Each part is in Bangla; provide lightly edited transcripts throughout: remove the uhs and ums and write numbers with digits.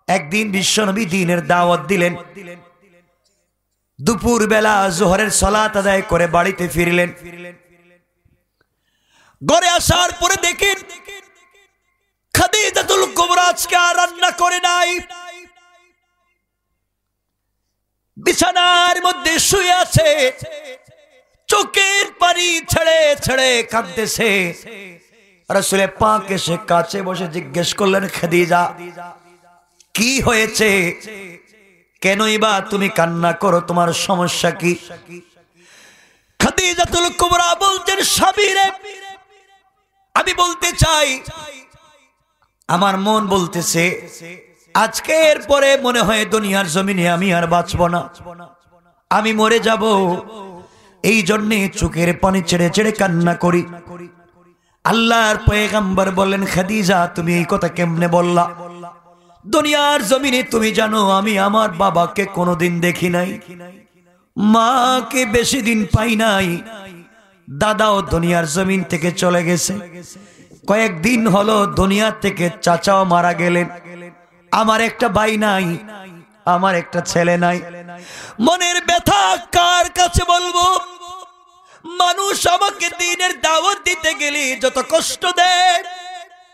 একদিন বিশ্বনবী দ্বীনের দাওয়াত দিলেন। দুপুর বেলা যোহরের সালাত আদায় করে বাড়িতে ফিরলেন। ঘরে আসার পরে দেখেন খাদিজাতুল কুবরা আজকে আর রান্না করে নাই, বিছানার মধ্যে শুয়ে আছে, চোখের পানি ছেড়ে ছেড়ে কাঁদতেছে। রাসূল পাক এসে কাছে বসে জিজ্ঞেস করলেন, খাদিজা কি হয়েছে, কেনই বা তুমি কান্না করো, তোমার সমস্যা কি? খাদিজাতুল কুবরা বলতেন, স্বামী রে, আমি বলতে চাই, আমার মন বলতেছে আজকের পরে মনে হয় দুনিয়ার জমিনে আমি আর বাঁচব না, আমি মরে যাব, এই জন্যে চোখের পানি ছেড়ে ছেড়ে কান্না করি। আল্লাহর পয়গম্বর বললেন, খাদিজা তুমি এই কথা কেমনে বললা? দুনিয়ার জমিনে তুমি জানো আমি আমার বাবাকে কোনোদিন দেখি নাই, মাকে বেশি দিন পাই নাই, দাদাও দুনিয়ার জমিন থেকে চলে গেছে, কয়েকদিন হলো দুনিয়া থেকে চাচাও মারা গেলেন, আমার একটা ভাই নাই, আমার একটা ছেলে নাই, মনের ব্যথা কার কাছে বলবো? মানুষ আমাকে দ্বীনের দাওয়াত দিতে গেলে যত কষ্ট দেয়,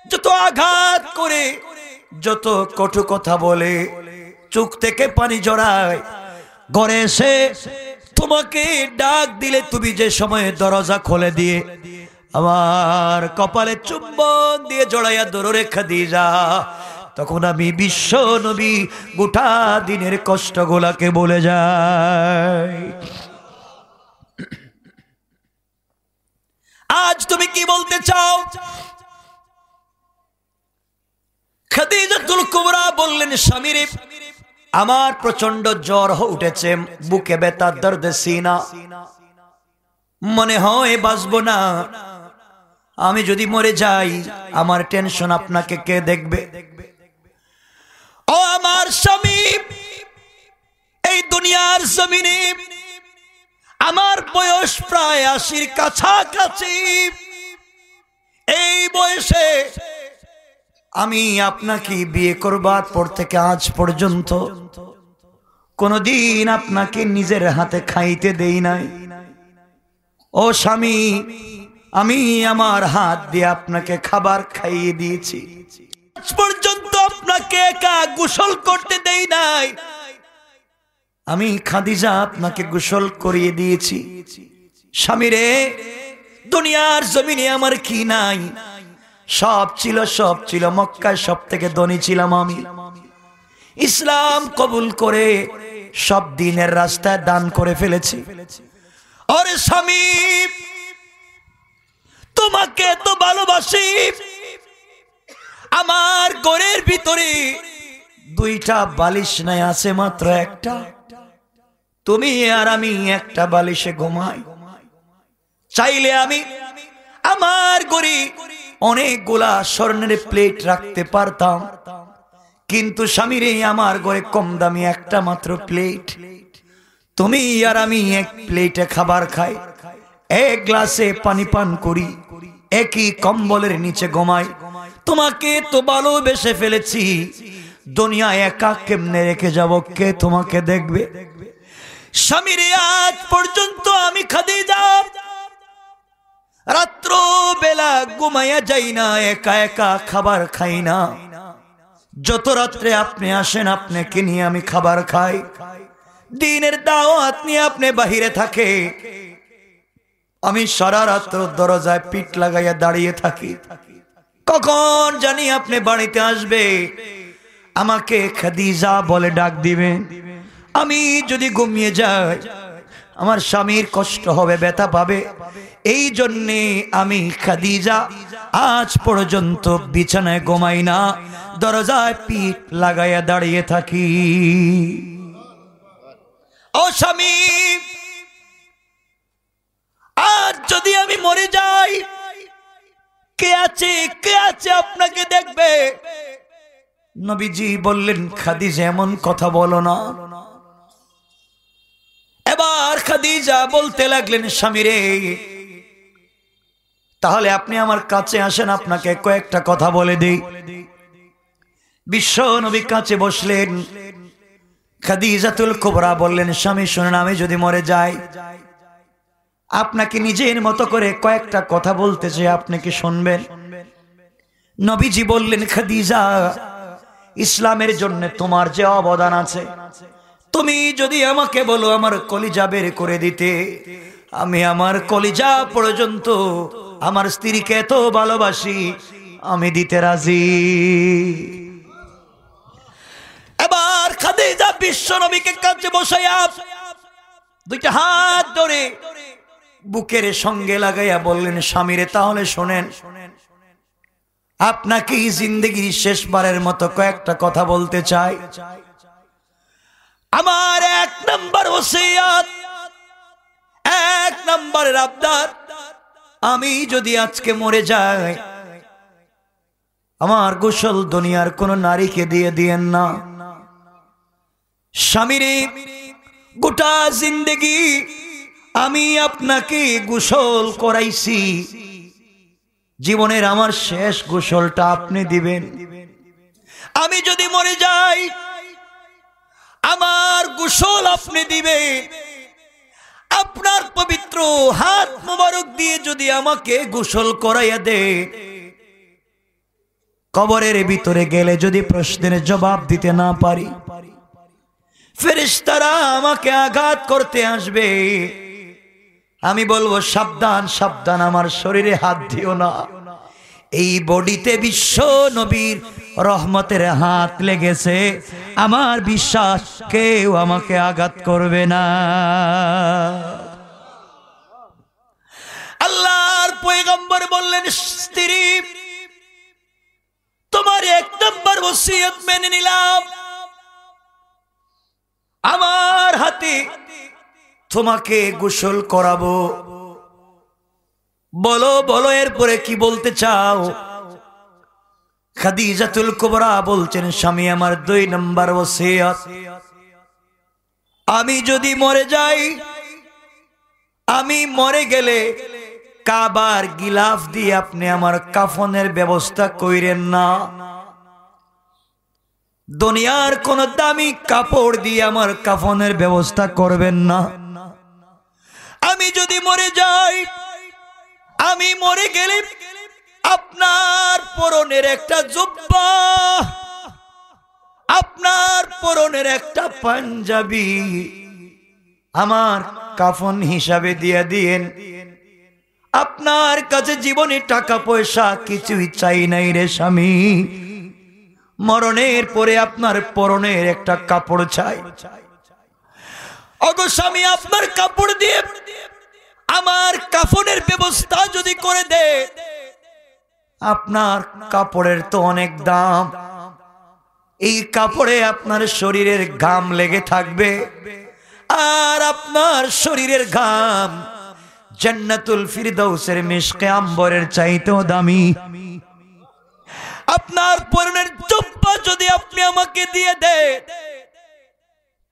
যত আঘাত করে, যত কটু কথা বলে, চোখ থেকে পানি জড়ায়, ঘরে এসে তোমাকে ডাক দিলে তুমি যে সময়ে দরজা খুলে দিয়ে আমার কপালে চুম্বন দিয়ে জড়াইয়া ধরে খাদিজা, তখন আমি বিশ্ব নবী গোটা দিনের কষ্টগুলাকে বলে যাই। আজ তুমি কি বলতে চাও? খাদিজাতুল কুবরা বললেন, স্বামী রে, আমার প্রচন্ড জ্বর উঠেছে, বুকে ব্যথা, দর্দ সিনা, মনে হয় বাঁচবো না, আমি যদি মরে যাই আমার টেনশন আপনাকে কে দেখবে? ও আমার স্বামী, এই দুনিয়ার জমিনে আমার বয়স প্রায় 80-র কাছাকাছি, এই বয়সে আমি আপনাকে বিয়ে করবার পর থেকে আজ পর্যন্ত কোনদিন আপনাকে নিজের হাতে খাইতে দেই নাই। ও স্বামী, আমি আমার হাত দিয়ে আপনাকে খাবার খাইয়ে দিয়েছি, আজ পর্যন্ত আপনাকে একা গোসল করতে দেই নাই, আমি খাদিজা আপনাকে গোসল করিয়ে দিয়েছি। স্বামী রে, দুনিয়ার জমিনে আমার কি নাই? সব ছিল, সব ছিল, মক্কায় সব থেকে ধনী ছিলাম আমি, ইসলাম কবুল করে সব দিনের রাস্তায় দান করে ফেলেছি। আরে স্বামী, তোমাকে তো ভালোবাসি, আমার ঘরের ভিতরে 2টা বালিশ নাই, আছে মাত্র একটা, তুমি আর আমি একটা বালিশে ঘুমাই। চাইলে আমি আমার ঘরে অনেকগুলা স্বর্ণের প্লেট রাখতে পারতাম, কিন্তু স্বামীরে আমার ঘরে কম দামি একটা মাত্র প্লেট, তুমি আর আমি এক প্লেটে খাবার খাই, এক গ্লাসে পানি পান করি, একই কম্বলের নিচে ঘুমাই। তোমাকে তো ভালোবেসে ফেলেছি, দুনিয়া একা কেমনে রেখে যাব, কে তোমাকে দেখবে? স্বামীরে, আজ পর্যন্ত আমি খাদিজা রাত্র বেলা ঘুমাইয়া যাই না, একা একা খাবার খাই না, যত রাত্রে আপনি আসেন আপনাকে নিয়ে আমি খাবার খাই, দিনের দাওয়াত নিয়ে আপনি বাহিরে থাকে, আমি সারা রাত্র দরজায় পিঠ লাগাইয়া দাঁড়িয়ে থাকি, কখন জানি আপনি বাড়িতে আসবে, আমাকে খাদিজা বলে ডাক দিবেন। আমি যদি ঘুমিয়ে যাই আমার স্বামীর কষ্ট হবে, ব্যথা পাবে, এই জন্যে আমি খাদিজা আজ পর্যন্ত বিছানায় ঘুমাই না, দরজায় পিঠ লাগাইয়া দাঁড়িয়ে থাকি। ও স্বামী, আজ যদি আমি মরে যাই, কে আছে, কে আছে আপনাকে দেখবে? নবীজি বললেন, খাদিজা এমন কথা বলো না। এবার খাদিজা বলতে লাগলেন, স্বামী রে, তাহলে আপনি আমার কাছে আসেন, আপনাকে কয়েকটা কথা বলে দেই। বিশ্ব নবী কাছে বসলেন। খাদিজাতুল কুবরা বললেন, স্বামী শুনুন, আমি যদি মরে যাই, আপনাকে নিজের মতো করে কয়েকটা কথা বলতে চাই, আপনি কি শুনবেন? নবীজি বললেন, খাদিজা, ইসলামের জন্য তোমার যে অবদান আছে, তুমি যদি আমাকে বলো আমার কলিজা বের করে দিতে, আমি আমার কলিজা পর্যন্ত আমার স্ত্রীকে এত ভালোবাসি, আমি দিতে রাজি। এবার খাদিজা বিশ্ব নবীকে কাছে বসাইয়া দুইটা হাত ধরে বুকের সঙ্গে লাগাইয়া বললেন, স্বামীরে তাহলে শোনেন, আপনাকে জিন্দেগির শেষবারের মতো কয়েকটা কথা বলতে চাই। আমার 1 নম্বর ওসিয়ত, 1 নম্বরের আবদার, আমি যদি আজকে মরে যাই, আমার গোসল দুনিয়ার কোন নারীকে দিয়ে দিয়েন না। স্বামীরে, গোটা জিন্দেগি আমি আপনাকে গোসল করাইছি, জীবনের আমার শেষ গোসলটা আপনি দিবেন। আমি যদি মরে যাই, আমার গোসল আপনি দিবেন। আপনার পবিত্র হাত মোবারক দিয়ে যদি আমাকে গোসল করাইয়া দে, কবরের ভিতরে গেলে যদি প্রশ্নের জবাব দিতে না পারি, ফেরেশতারা আমাকে আঘাত করতে আসবে, আমি বলবো, সাবধান সাবধান, আমার শরীরে হাত দিও না। এই বডিতে বিশ্ব নবীর রহমতের হাত লেগেছে, আমার বিশ্বাস কেউ আমাকে আঘাত করবে না। আল্লাহর পয়গম্বর বললেন, স্ত্রী, তোমার 1 নম্বর ওসিয়ত মেনে নিলাম, আমার হাতে তোমাকে গোসল করাবো। বলো বলো, এরপরে কি বলতে চাও? খাদিজাতুল কুবরা বলছেন, স্বামী, আমার 2 নম্বর ওসিয়ত, আমি যদি মরে যাই, আমি মরে গেলে কাবার গিলাফ দিয়ে আপনি আমার কাফনের ব্যবস্থা কইরেন না। দুনিয়ার কোন দামি কাপড় দিয়ে আমার কাফনের ব্যবস্থা করবেন না। আমি যদি মরে যাই, আমি মরে গেলে আপনার পরনের একটা জুব্বা, আপনার পরনের একটা পাঞ্জাবি আমার কাফন হিসাবে দিয়ে দিয়েন। আপনার কাছে জীবনে টাকা পয়সা কিছুই চাই নাই রে স্বামী, মরণের পরে আপনার পরনের একটা কাপড় চাই। ওগো স্বামী, আপনার কাপড় দিয়ে আমার কাফনের ব্যবস্থা যদি করে দে, আপনার কাপড়ের তো অনেক দাম, এই কাপড়ে আপনার শরীরের ঘাম লেগে থাকবে, আর আপনার শরীরের ঘাম জান্নাতুল ফিরদাউসের মিশকে আম্বরের চাইতেও দামি। আপনার পরনের জুব্বা যদি আপনি আমাকে দিয়ে দেন,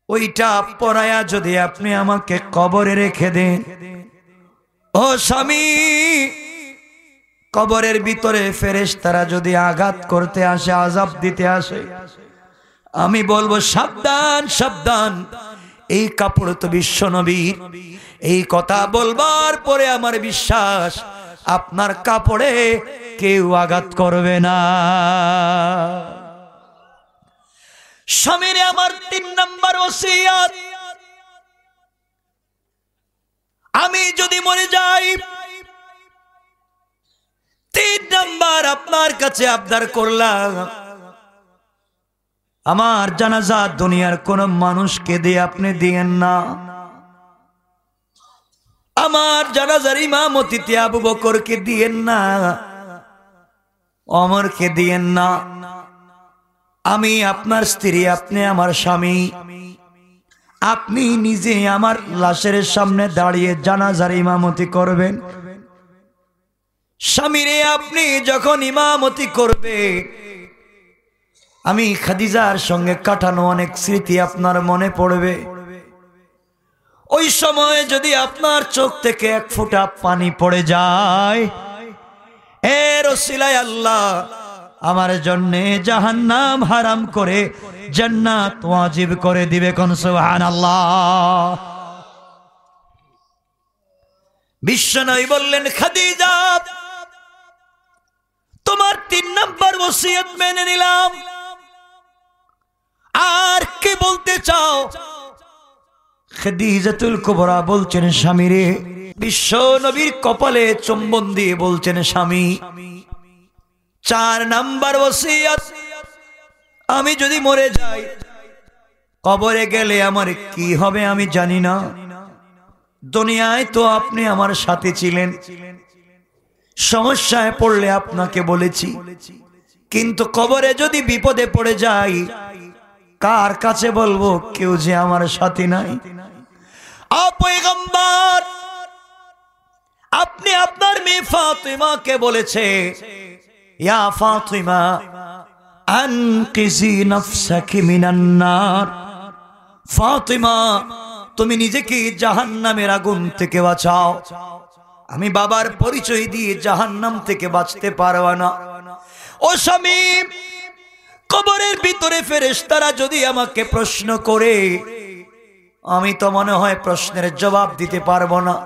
ওইটা পরায়া যদি আপনি আমাকে কবরে রেখে দেন, ও স্বামী, কবরের ভিতরে ফেরেশতারা যদি আঘাত করতে আসে, আযাব দিতে আসে, আমি বলবো, সাবধান সাবধান, এই কাপড় তো বিশ্ব নবীর। এই কথা বলবার পরে আমার বিশ্বাস আপনার কাপড়ে কেউ আঘাত করবে না। স্বামীরে, আমার 3 নম্বর ওসিয়ত, আমি যদি মরে যাই, 3 নম্বর আপনার কাছে আবদার করলাম, আমার জানাজা দুনিয়ার কোন মানুষকে দিয়ে আপনি দিয়েন না। আমার জানাজার ইমামতিতে আবু বকরকে দিয়েন না, ওমরকে দিয়েন না। আমি আপনার স্ত্রী, আপনি আমার স্বামী, আপনি নিজে আমার লাশের সামনে দাঁড়িয়ে জানাজার ইমামতি করবেন। স্বামীরে, আপনি যখন ইমামতি করবে, আমি খাদিজার সঙ্গে কাটানো অনেক স্মৃতি আপনার মনে পড়বে। ওই সময় যদি আপনার চোখ থেকে 1 ফোঁটা পানি পড়ে যায়, এর ওসিলায় আল্লাহ আমার জন্য জাহান্নাম হারাম করে জান্নাত ওয়াজিব করে দিবে। কোন সুবহানাল্লাহ। বিশ্বনবী বললেন, খাদিজা তোমার 3 নাম্বার ওসিয়ত মেনে নিলাম, আর কি বলতে চাও? খাদিজাতুল কুবরা বলছেন, স্বামীরে। বিশ্ব নবীর কপালে চুম্বন দিয়ে বলছেন, স্বামী 4 নাম্বার ওসিয়ত, আমি যদি মরে যাই, কবরে গেলে আমার কি হবে আমি জানি না। দুনিয়ায় তো আপনি আমার সাথে ছিলেন, সমস্যায় পড়লে আপনাকে বলেছি, কিন্তু কবরে যদি বিপদে পড়ে যাই, কার কাছে বলবো? কেউ যে আমার সাথে নাই। পয়গম্বর আপনি আপনার মেয়ে ফাতিমাকে বলেছে, ইয়া ফাতিমা আনকিজি নাফসাকি মিনান নার। ফাতিমা তুমি নিজেকে জাহান্নামের আগুন থেকে বাঁচাও। আমি বাবার পরিচয় দিয়ে জাহান্নাম থেকে বাঁচতে পারবো না। ও স্বামী, কবরের ভিতরে ফেরেশতারা যদি আমাকে প্রশ্ন করে, আমি তো মনে হয় প্রশ্নের জবাব দিতে পারবো না।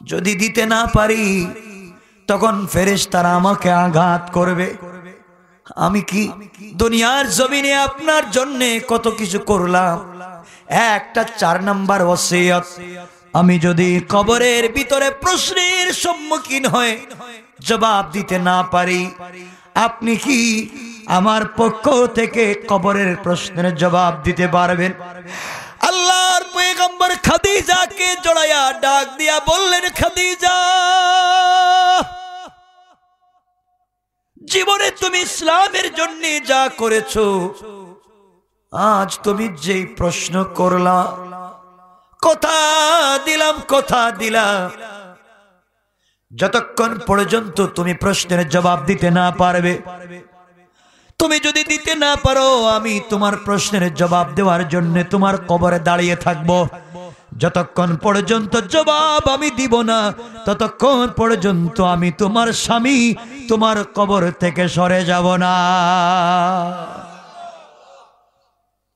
যদি দিতে না পারি, তখন ফেরেশতারা আমাকে আঘাত করবে। আমি কি দুনিয়ার জমিনে আপনার জন্য কত কিছু করলাম, একটা 4 নাম্বার ওসিয়ত আমি যদি কবরের ভিতরে প্রশ্নের সম্মুখীন হয়ে জবাব দিতে না পারি, আপনি কি আমার পক্ষ থেকে কবরের প্রশ্নের জবাব দিতে পারবেন? আল্লাহর পয়গম্বর খাদিজাকে জড়াইয়া ডাক দিয়া বললেন, খাদিজা জীবনে তুমি ইসলামের জন্য যা করেছো, আজ তুমি যেই প্রশ্ন করলা, কথা দিলাম, যতক্ষণ পর্যন্ত তুমি প্রশ্নের জবাব দিতে না পারবে, তুমি যদি দিতে না পারো, আমি তোমার প্রশ্নের জবাব দেওয়ার জন্য তোমার কবরে দাঁড়িয়ে থাকবো। যতক্ষণ পর্যন্ত জবাব আমি দিব না, ততক্ষণ পর্যন্ত আমি তোমার স্বামী তোমার কবর থেকে সরে যাব না।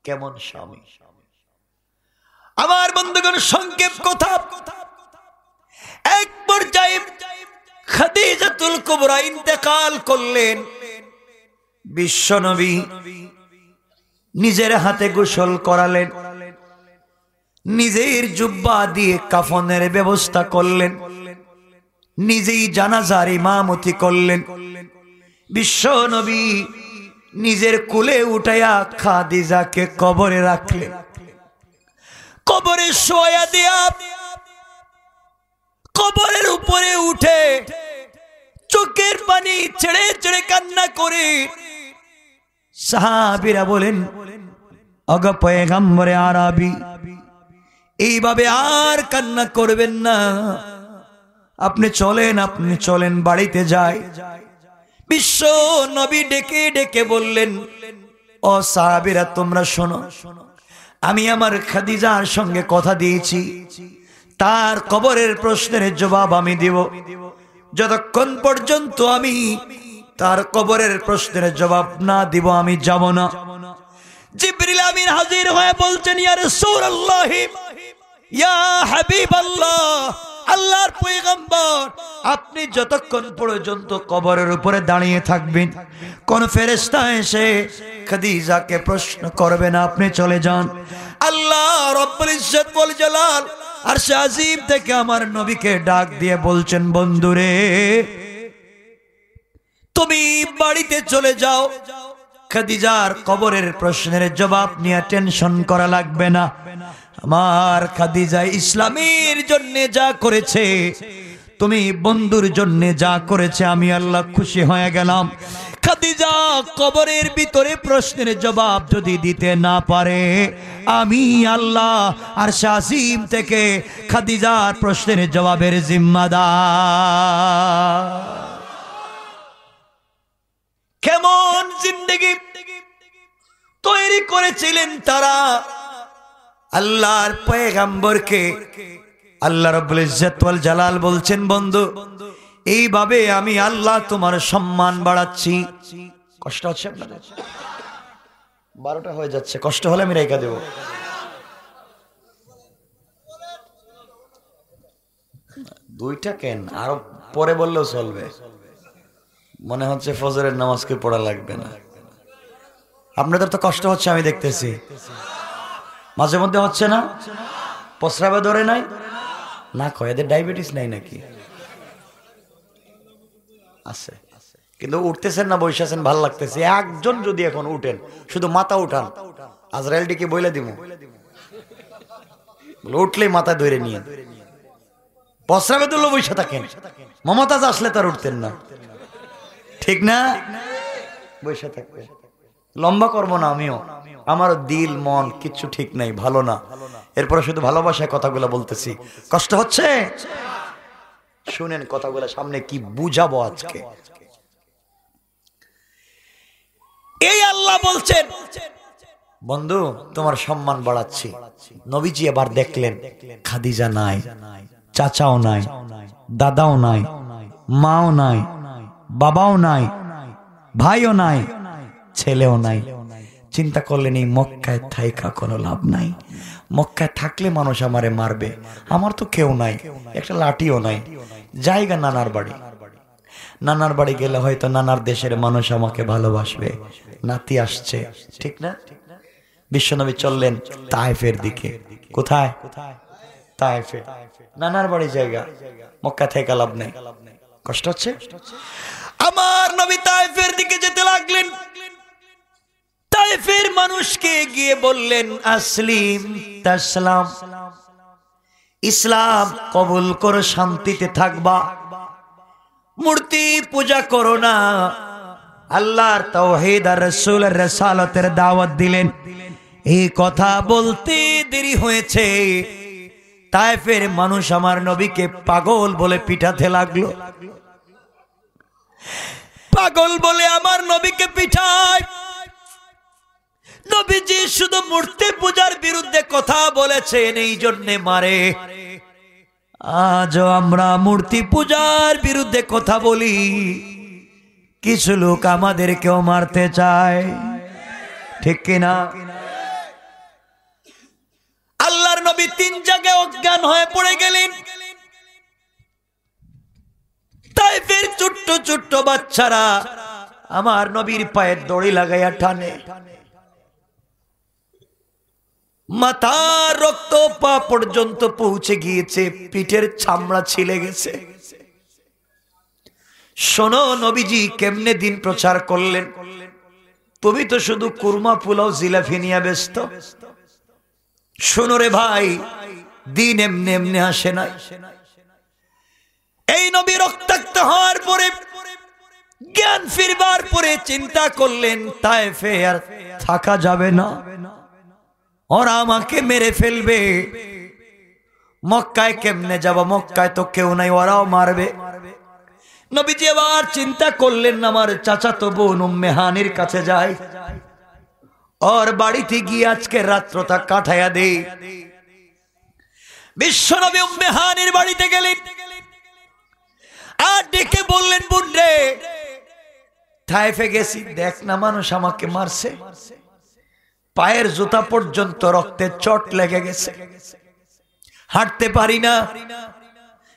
কেমন স্বামী! আমার বন্ধুগণ, সংক্ষেপ কথা, এক পর্যায়ে খাদিজাতুল কুবরা ইন্তেকাল করলেন। বিশ্বনবী নিজের হাতে গোসল করালেন, নিজের জুব্বা দিয়ে কাফনের ব্যবস্থা করলেন, নিজেই জানাজার ইমামতি করলেন। বিশ্বনবী নিজের কোলে উঠাইয়া খাদিজাকে কবরে রাখলেন। কবরে শোয়া দিয়া কবরের উপরে উঠে চোখের পানি ছেড়ে ছেড়ে কান্না করে সাহাবীরা বলেন, ওগো পয়গম্বরে আরবি, এইভাবে আর কান্না করবেন না, আপনি চলেন বাড়িতে যাই। বিশ্ব নবী ডেকে ডেকে বললেন, ও সাহাবীরা তোমরা শোনো, আমি আমার খাদিজার সঙ্গে কথা দিয়েছি, তার কবরের প্রশ্নের জবাব আমি দেব। যতক্ষণ পর্যন্ত আমি তার কবরের প্রশ্নের জবাব না দিব, আমি যাব না। জিবরিল আমিন হাজির হয়ে বলছেন, ইয়া রাসূলুল্লাহ, ইয়া হাবিবাল্লাহ, আল্লাহর পয়গম্বর, আপনি যতক্ষণ পর্যন্ত কবরের উপরে দাঁড়িয়ে থাকবেন, কোন ফেরেশতা এসে খাদিজাকে প্রশ্ন করবে না, আপনি চলে যান। আল্লাহ রব্বুল ইজ্জত ওয়াল জালাল আরশে আজিম থেকে আমার নবীকে ডাক দিয়ে বলছেন, বন্ধুরে তুমি বাড়িতে চলে যাও, খাদিজার কবরের প্রশ্নের জবাব নিয়ে টেনশন করা লাগবে না। আমার খাদিজা ইসলামের জন্য যা করেছে, তুমি বন্ধুর জন্য যা করেছে, আমি আল্লাহ খুশি হয়ে গেলাম। খাদিজা কবরের ভিতরে প্রশ্নের জবাব যদি দিতে না পারে, আমি আল্লাহ আরশে আজিম থেকে খাদিজার প্রশ্নের জবাবের জিম্মাদার। কেমন জিন্দেগি তৈরি করেছিলেন তারা! আল্লাহর পয়গম্বরকে আল্লাহ রাব্বুল ইজ্জত ওয়াল জালাল বলছেন, বন্ধু এইভাবে আমি আল্লাহ তোমার সম্মান বাড়াচ্ছি, কষ্ট হচ্ছে আপনাদের? 12টা হয়ে যাচ্ছে, কষ্ট হলে আমি রেখা দেব। দুইটা কেন, আরো পরে বললেও চলবে। মনে হচ্ছে ফজরের নামাজকে পড়া লাগবে না। আপনাদের তো কষ্ট হচ্ছে আমি দেখতেছি, মাঝে মধ্যে হচ্ছে না? প্রস্রাবে ধরে নাই না? কয় এদের ডায়াবেটিস নাই নাকি? আছে, কিন্তু উঠতেছেন না, বসে আছেন, ভাল লাগতেছে। একজন যদি এখন উঠেন, শুধু মাথা উঠান, আজরাইলটিকে বইলে দিব, উঠলেই মাথা ধরে নিয়ে প্রস্রাবে তুললো বসে থাকেন। মমতাজ আসলে তার উঠতেন না, ঠিক না? বসে থাকবেন। লম্বা করবো না আমিও, আমার দিল মন কিচ্ছু ঠিক নাই, ভালো না। এরপরে শুধু ভালোবাসায় কথাগুলো বলতেছি। কষ্ট হচ্ছে? শুনেন কথাগুলো, সামনে কি বুঝাবো আজকে। এই আল্লাহ বলছেন, বন্ধু তোমার সম্মান বাড়াচ্ছি। নবীজি এবার দেখলেন খাদিজা নাই, চাচাও নাই, দাদাও নাই, মাও নাই, বাবাও নাই, ভাইও নাই, ছেলেও নাই। চিন্তা করলেন এই মক্কায় থাইকা কোনো লাভ নাই। মক্কায় থাকলে মানুষ আমারে মারবে, আমার তো কেউ নাই, একটা লাঠিও নাই। জায়গা নানার বাড়ি, নানার বাড়ি গেলে হয়তো নানার দেশের মানুষ আমাকে ভালোবাসবে, নাতি আসছে, ঠিক না? বিশ্বনবী চললেন তায়েফের দিকে। কোথায়? তায়েফে, নানার বাড়ি জায়গা, মক্কা থেকে লাভ নেই। কষ্ট হচ্ছে? আমার নবী তায়েফের দিকে যেতে লাগলেন। তায়েফের মানুষকে গিয়ে বললেন আসলিম তাসলাম, ইসলাম কবুল করো, শান্তিতে থাকবা, মূর্তি পূজা করো না। আল্লাহর তাওহীদ আর রাসূলের রিসালাতের দাওয়াত দিলেন। এই কথা বলতে দেরি হয়েছে, তায়েফের মানুষ আমার নবীকে পাগল বলে পিটাতে লাগলো। পাগল বলে আমার নবীকে পিটায়। নবীজি শুধু মূর্তি পূজার বিরুদ্ধে কথা বলেছেন, এই জন্যে মারে। আজও আমরা মূর্তি পূজার বিরুদ্ধে কথা বলি, কিছু লোক আমাদেরকেও মারতে চায়, ঠিক কিনা? আল্লাহর নবী 3 জায়গায় অজ্ঞান হয়ে পড়ে গেলেন। তায়েফের ছোট্ট ছোট্ট বাচ্চারা আমার নবীর পায়ের দড়ি লাগাইয়া টানে, মাথার রক্ত পা পর্যন্ত পৌঁছে গিয়েছে, পিঠের চামড়া ছিলে গেছে। শোনো নবীজি কেমনে দিন প্রচার করলেন। তুমি তো শুধু কুরমা পোলাও জিলাপি নিয়ে ব্যস্ত। শোনো রে ভাই, দিন এমনি এমনি আসে নাই। এই নবী রক্তাক্ত হওয়ার পরে, জ্ঞান ফিরবার পরে চিন্তা করলেন তায়েফে আর থাকা যাবে না, ওরা আমাকে মেরে ফেলবে। মক্কায় কেমনে যাব? মক্কায় তো কেউ নাই, ওরাও মারবে। নবীজি আবার চিন্তা করলেন আমার চাচাতো বোন উম্মে হানির কাছে যাই, ওর বাড়িতে গিয়ে আজকে রাত্রটা কাটাইয়া দেই। বিশ্বনবী উম্মে হানির বাড়িতে গেলেন আর ডেকে বললেন, বোন রে, তায়েফে গেছি, দেখ না মানুষ আমাকে মারছে, পায়ের জুতা পর্যন্ত রক্তে চট লেগে গেছে, হাঁটতে পারি না।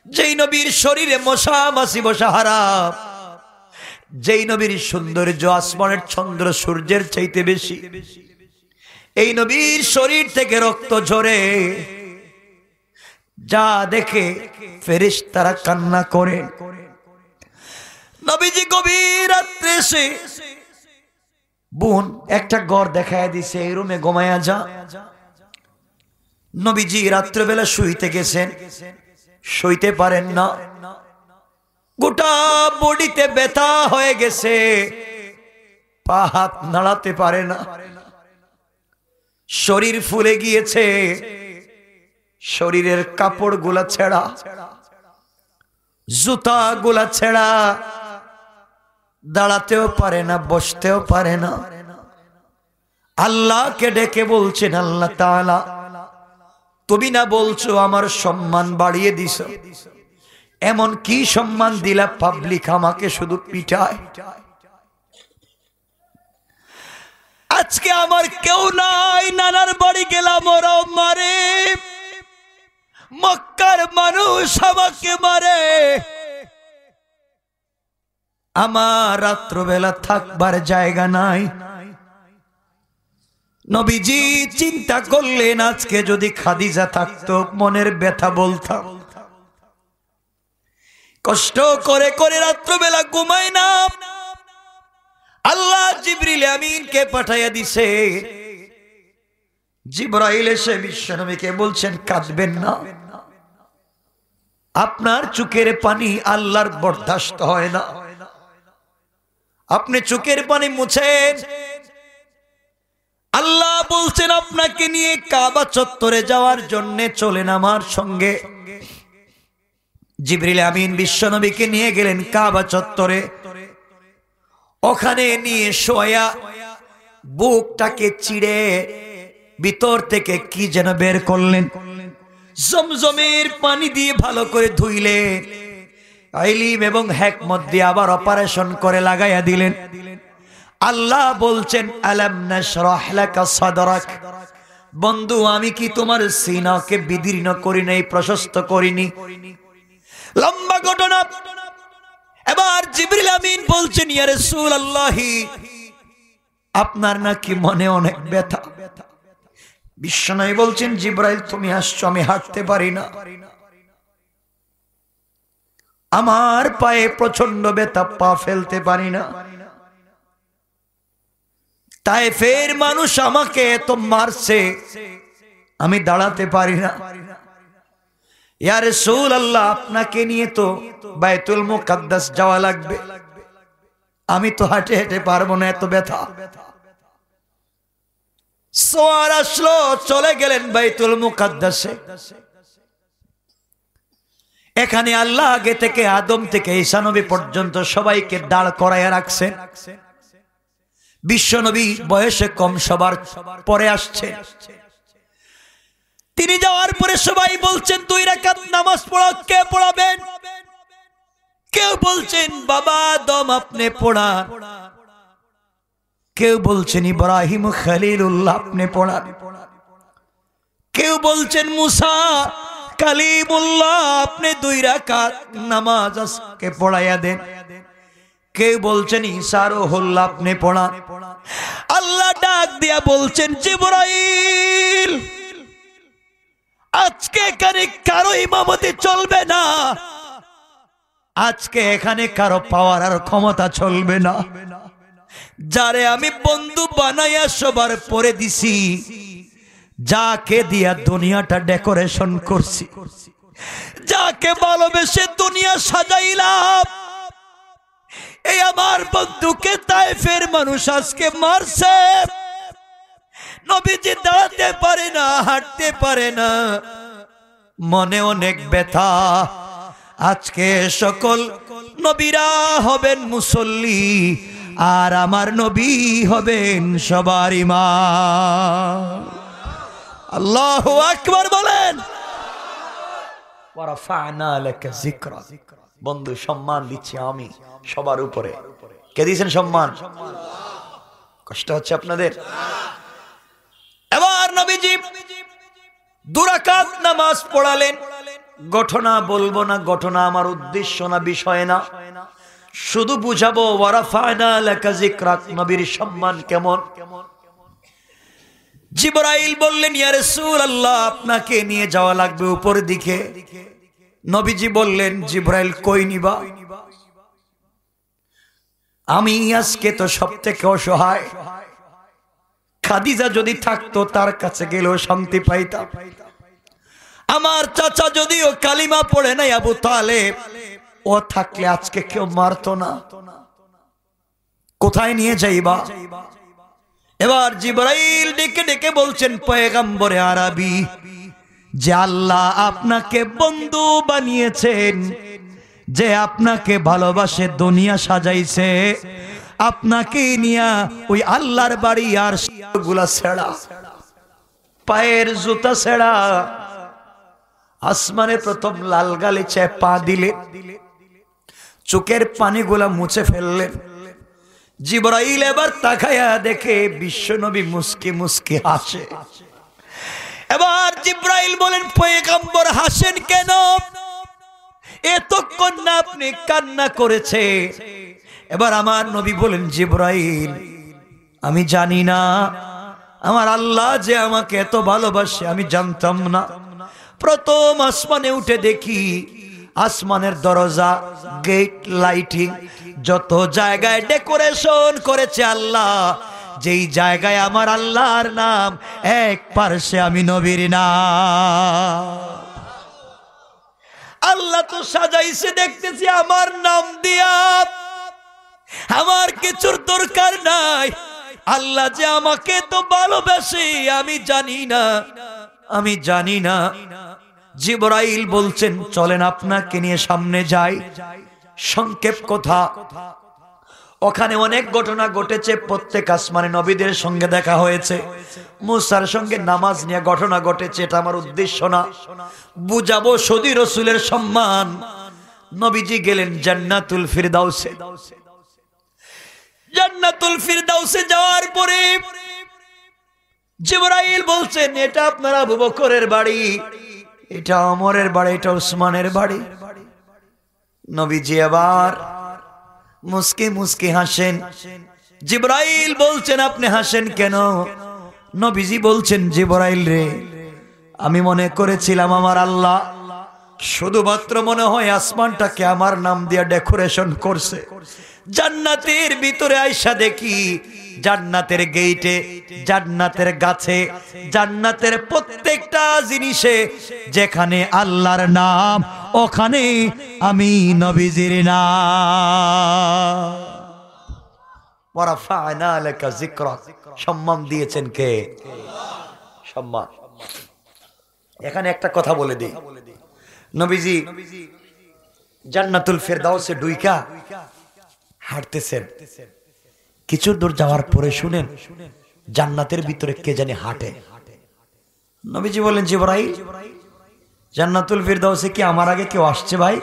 যেই নবীর শরীরে মশা মাছি বসা হারাম, যেই নবীর সৌন্দর্য আসমানের চন্দ্র সূর্যের চাইতে বেশি, এই নবীর শরীর থেকে রক্ত ঝরে, যা দেখে ফেরেশতারা কান্না করে। নবীজি গভীর রাত্রে এসে বোন একটা ঘর দেখায় দিছে, এই রুমে ঘুমায়া যা। নবীজি রাত্রেবেলা শুইতে গেছেন, শুইতে পারেন না, গোটা বডিতে ব্যথা হয়ে গেছে, পা হাত নাড়াতে পারে না, শরীর ফুলে গিয়েছে, শরীরের কাপড় গুলা ছেঁড়া, জুতা গুলা ছেঁড়া, দাঁড়াতেও পারে না, বসতেও পারে না। আল্লাহকে ডেকে বলছেন, আল্লাহ তাআলা, তুমি না বলছো আমার সম্মান বাড়িয়ে দিছ, এমন কি সম্মান দিলা পাবলিক আমাকে শুধু পিটায়। আজকে আমার কেউ নাই, নানার বাড়ি গেলাম ওরাও মারে, মক্কার মানুষ আমাকে মারে, আমার রাত্রবেলা থাকবার জায়গা নাই। নবীজি চিন্তা করলেন আজকে যদি খাদিজা থাকতো মনের ব্যথা বলতাম। কষ্ট করে করে রাত্রবেলা ঘুমায় না, আল্লাহ জিবরিল আমিনকে পাঠাইয়া দিছে। জিবরাইল এসে বিশ্বনবীকে বলছেন কাঁদবেন না, আপনার চোখের পানি আল্লাহর বরদাস্ত হয় না, আপনি চোখের পানি মুছেন। আল্লাহ বলছেন আপনাকে নিয়ে কাবা চত্বরে যাওয়ার জন্য চলেন আমার সঙ্গে। জিবরিল আমিন বিশ্বনবীকে নিয়ে গেলেন কাবা চত্বরে। ওখানে নিয়ে শোয়া বুকটাকে চিড়ে ভিতর থেকে কি যেন বের করলেন, জমজমের পানি দিয়ে ভালো করে ধুইলেন, ইলম এবং হিকমত দিয়ে আবার অপারেশন করে লাগাইয়া দিলেন। আল্লাহ বলছেন আলাম নাশরাহ লাকা সাদরাক, বন্ধু আমি কি তোমার সিনাকে বিদীর্ণ করি নাই, প্রশস্ত করিনি? লম্বা ঘটনা। এবার জিবরিল আমিন বলছেন ইয়া রাসূলুল্লাহ, আপনার নাকি মনে অনেক ব্যথা। বিশ্বনবী বলছেন জিবরাইল তুমি আসছো, আমি হাঁটতে পারি না, আমার পায়ে প্রচন্ড ব্যথা, পা ফেলতে পারি না। তায়েফের মানুষ আমাকে এত মারছে, আমি দাঁড়াতে পারি না। ইয়া রাসূলুল্লাহ আপনাকে নিয়ে তো বাইতুল মুকাদ্দাস যাওয়া লাগবে, আমি তো হাঁটে হেঁটে পারবো না, এত ব্যথা। সোয়ার আসলো, চলে গেলেন বাইতুল মুকাদ্দাসে। এখানে আল্লাহ আগে থেকে আদম থেকে ঈসা নবী পর্যন্ত সবাইকে দাঁড় করাইয়া রাখছেন। বিশ্বনবী বয়সে কম, সবার পরে আসছেন। তিনি যাওয়ার পরে সবাই বলছেন 2 রাকাত নামাজ পড়া, কে পড়াবেন? কেউ বলছেন বাবা আদম আপনি পড়ান, কেউ বলছেন ইব্রাহিম খলিলুল্লাহ আপনি পড়ান, কেউ বলছেন মুসা কালিমুল্লাহ আপনি 2 রাকাত নামাজ আজকে পড়াইয়া দেন, কেউ বলছেন ঈসা রূহুল্লাহ আপনি পড়ান। আল্লাহ ডাক দিয়া বলছেন জিবরাইল আজকে এখানে কারো ইমামতি চলবে না, আজকে এখানে কারো পাওয়ার আর ক্ষমতা চলবে না। যারে আমি বন্ধু বানাইয়া সবার পরে দিছি, যাকে দিয়া দুনিয়াটা ডেকোরেশন করছি, যাকে ভালোবেসে দুনিয়া সাজাইলাম, এই আমার বন্ধুকে তায়েফের মানুষ আজকে মারছে। নবীজি দাঁড়াতে পারে না, হাঁটতে পারে না, মনে অনেক ব্যথা। আজকে সকল নবীরা হবেন মুসল্লি, আর আমার নবী হবেন সবার ইমাম। আল্লাহু আকবার বলেন। ওয়া রাফা'না লাকা যিকরা, বন্ধু সম্মান দিচ্ছি আমি সবার উপরে। কে দিয়েছেন সম্মান? কষ্ট হচ্ছে আপনাদের? এবার নবীজি 2 রাকাত নামাজ পড়ালেন। ঘটনা বলবো না, ঘটনা আমার উদ্দেশ্য না, বিষয় না, শুধু বুঝাবো ওয়া রাফা'না লাকা যিকরাক, নবীর সম্মান কেমন। জিবরাইল বললেন ইয়া রাসূলুল্লাহ আপনাকে নিয়ে যাওয়া লাগবে উপর দিকে। নবীজি বললেন জিবরাইল কই নিবা? আমি আজকে তো সবথেকে অসহায়, খাদিজা যদি থাকতো তার কাছে গেলেও শান্তি পাইতাম। আমার চাচা যদিও কালিমা পড়ে নাই আবু তালেব, ও থাকলে আজকে কেউ মারতো না। কোথায় নিয়ে যাইবা? এবার জিবরাইল ডেকে ডেকে বলছেন পয়গম্বরে আরবি, যে আল্লাহ আপনাকে বন্ধু বানিয়েছেন, যে আপনাকে ভালোবাসে দুনিয়া সাজাইছে, আপনাকে নিয়া ওই আল্লাহর বাড়ি আর গুলা ছেড়া, পায়ের জুতা ছেড়া আসমানে প্রথম লাল গালিচায় পা দিলে, চোখের পানিগুলা মুছে ফেললেন, জিবরাইল এবার তাকায়া দেখে বিশ্বনবী মুস্কি মুস্কি হাসে। এবার জিবরাইল বলেন, পয়গম্বর হাসেন কেন? এতক্ষণ না আপনি কান্না করেছে। এবার আমার নবী বলেন, জিবরাইল আমি জানি না আমার আল্লাহ যে আমাকে এত ভালোবাসে, আমি জানতাম না। প্রথম আসমানে উঠে দেখি আসমানের দরজা, গেট, লাইটিং, যত জায়গায় ডেকোরেশন করেছে আল্লাহ, যেই জায়গায় আমার আল্লাহর নাম, এক পার্শ্বে আমি নবীর নাম। আল্লাহ তো সাজাইছে দেখতেছি আমার নাম দিয়া, আমার কিছুর দরকার নাই। আল্লাহ যে আমাকে তো ভালোবাসে আমি জানি না, আমি জানি না। জিবরাইল বলছেন, চলেন আপনাকে নিয়ে সামনে যাই। সংক্ষেপ কথা, ওখানে অনেক ঘটনা ঘটেছে। প্রত্যেক আসমানে নবীদের সঙ্গে দেখা হয়েছে। মুসার সঙ্গে নামাজ নিয়ে ঘটনা ঘটেছে, এটা আমার উদ্দেশ্য না, বুঝাবো শুধু রাসূলের সম্মান। নবীজি গেলেন জান্নাতুল ফিরদাউসে। জান্নাতুল ফিরদাউসে যাওয়ার পরে জিবরাইল বলছেন, এটা আপনার আবু বকরের বাড়ি, এটা ওমরের বাড়ি, এটা উসমানের বাড়ি। নবীজি আবার মুস্কি মুস্কি হাসেন। জিবরাইল বলছেন, আপনি হাসেন কেন? নবীজি বলছেন, জিবরাইল রে, আমি মনে করেছিলাম আমার আল্লাহ শুধুমাত্র মনে হয় আসমানটাকে আমার নাম দিয়ে ডেকোরেশন করছে। জান্নাতের ভিতরে আয়সা দেখি জান্নাতের গেইটে, জান্নাতের গাছে, জান্নাতের প্রত্যেকটা জিনিসে যেখানে আল্লাহর নাম, ওখানে আমি নবীজির নাম। ওয়ারাফা'না লাকা যিকরাক, সম্মান দিয়েছেন কে? সম্মান। এখানে একটা কথা বলে দিই, নবীজি জান্নাতুল ফেরদাউসে ঢুইকা হাঁটতেছেন। কিছু দূর যাওয়ার পরে শুনেন জান্নাতের ভিতরে কে জানি হাঁটে। নবীজি বলেন, জিবরাইল, জান্নাতুল ফিরদাউসে কি আমার আগে কেউ আসছে ভাই?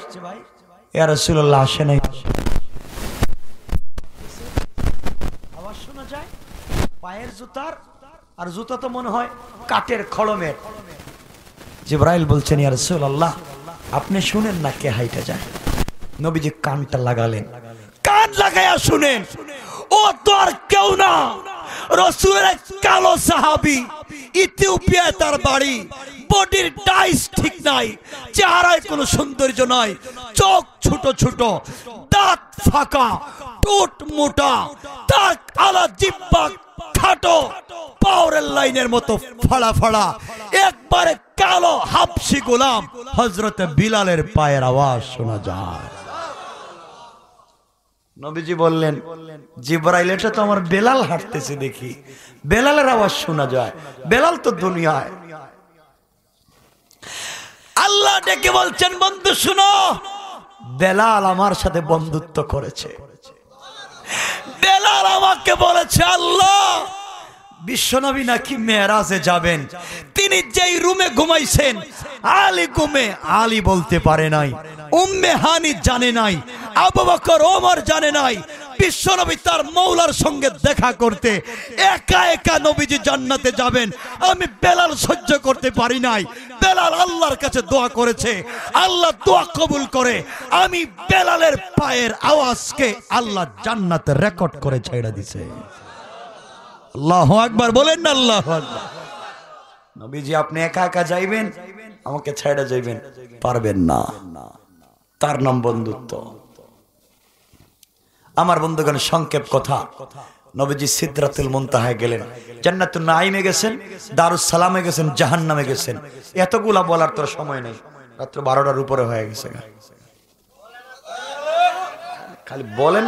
ইয়া রাসূলুল্লাহ, আসে নাই। আওয়াজ শোনা যায় পায়ের জুতার, আর জুতা তো মনে হয় কাঠের খড়মের। জিবরাইল বলছেন, ইয়া রাসূলুল্লাহ, আপনি শুনেন না কে হাইটা যায়। নবীজি কানটা লাগালেন, কান লাগায়া শুনেন। ও তো আর কেউ না, রাসূলের এক কালো সাহাবী, ইথিওপিয়ায় তার বাড়ি। বডির ডাইস ঠিক নাই, চেহারায় কোনো সৌন্দর্য নাই, চোখ ছোট ছোট, দাঁত ফাঁকা, ঠোঁট মোটা, তার কালা জিহ্বা খাটো, পাওয়ারের লাইনের মতো ফাড়া ফাড়া, একবারে কালো হাবশি গোলাম। হযরতে বিলালের পায়ের আওয়াজ শোনা যায়। নবীজি বললেন, জিবরাইল, এটা তো আমার বেলাল হাঁটতেছে দেখি, বেলালের আওয়াজ শোনা যায়। বেলাল তো দুনিয়ায়। আল্লাহ ডেকে বলছেন, বন্ধু শুনো, বেলাল আমার সাথে বন্ধুত্ব করেছে। বেলাল আমাকে বলেছে, আল্লাহ বিশ্বনবী নাকি মেরাজে যাবেন। তিনি যেই রুমে ঘুমাইছেন, আলী ঘুমে আলী বলতে পারে নাই, উম্মে হানি জানে নাই, আবু বকর ওমর জানে নাই। বিশ্বনবী তার মওলার সঙ্গে দেখা করতে একা একা নবীজি জান্নাতে যাবেন, আমি বেলাল সহ্য করতে পারি নাই। বেলাল আল্লাহর কাছে দোয়া করেছে, আল্লাহ দোয়া কবুল করে আমি বেলালের পায়ের আওয়াজকে আল্লাহ জান্নাতে রেকর্ড করে ছেড়ে দিয়েছে। আল্লাহু আকবার বলেন না, আল্লাহু আকবার। নবীজি আপনি একা একা যাইবেন, আমাকে ছেড়ে যাইবেন, পারবেন না। তার নাম বন্ধুত্ব। আমার বন্ধুগণ, সংক্ষেপ কথা, নবীজি সিদরাতুল মুনতাহায় গেলেন, জান্নাতুন নাঈমে গেছেন, দারুস সালামে গেছেন, জাহান্নামে গেছেন। এতগুলা বলার তো সময় নেই, রাত্র 12টার উপরে হয়ে গেছে। খালি বলেন,